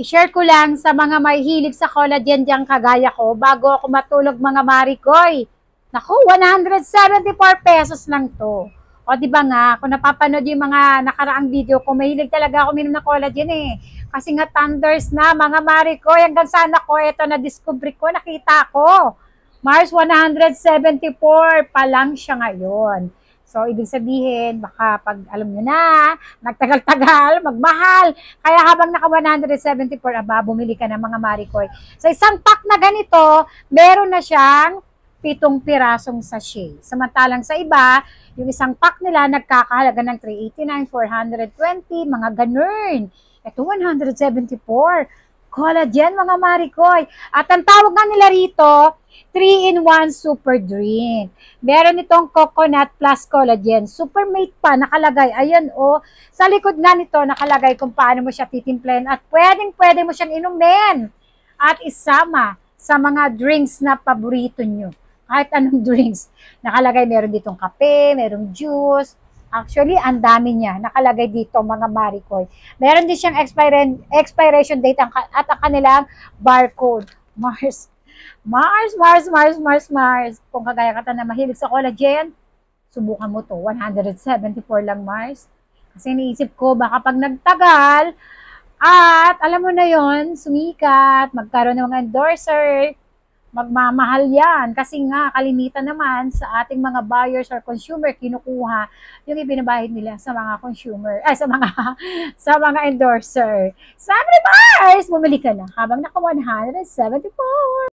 I-share ko lang sa mga mahihilig sa collagen diyang kagaya ko bago ako matulog mga marikoy. Naku, 174 pesos lang to. O di ba nga, kung napapanood yung mga nakaraang video ko, mahilig talaga ako minom ng collagen eh. Kasi nga thunders na mga marikoy, hanggang sana ko ito na-discover ko, nakita ko. Mars 174 pa lang siya ngayon. So, ibig sabihin, baka pag alam nyo na, nagtagal-tagal, magmahal. Kaya habang naka 174, bumili ka ng mga marikoy. Sa isang pack na ganito, meron na siyang 7 pirasong sachet. Samantalang sa iba, yung isang pack nila nagkakahalaga ng 389, 420, mga ganun. Ito 174. Collagen, mga marikoy. At ang tawag nga nila rito, 3-in-1 super drink. Meron itong coconut plus collagen. Supermate pa, nakalagay. Ayan, oh. Sa likod nga nito, nakalagay kung paano mo siya titimplahin. At pwede mo siyang inumin. At isama sa mga drinks na paborito nyo. Kahit anong drinks. Nakalagay, meron ditong kape, merong juice. Actually, ang dami niya. Nakalagay dito, mga marikoy. Meron din siyang expiration date at ang kanilang barcode. Mars. Kung kagaya ka na mahilig sa collagen, subukan mo to. 174 lang, Mars. Kasi iniisip ko, baka pag nagtagal, at alam mo na yon, sumikat, magkaroon ng mga endorser, magmamahal yan. Kasi nga, kalimitan naman sa ating mga buyers or consumer, kinukuha yung ibinabahid nila sa mga consumer, sa mga endorser. Sabi ni Mars, bumili ka na habang naka 174.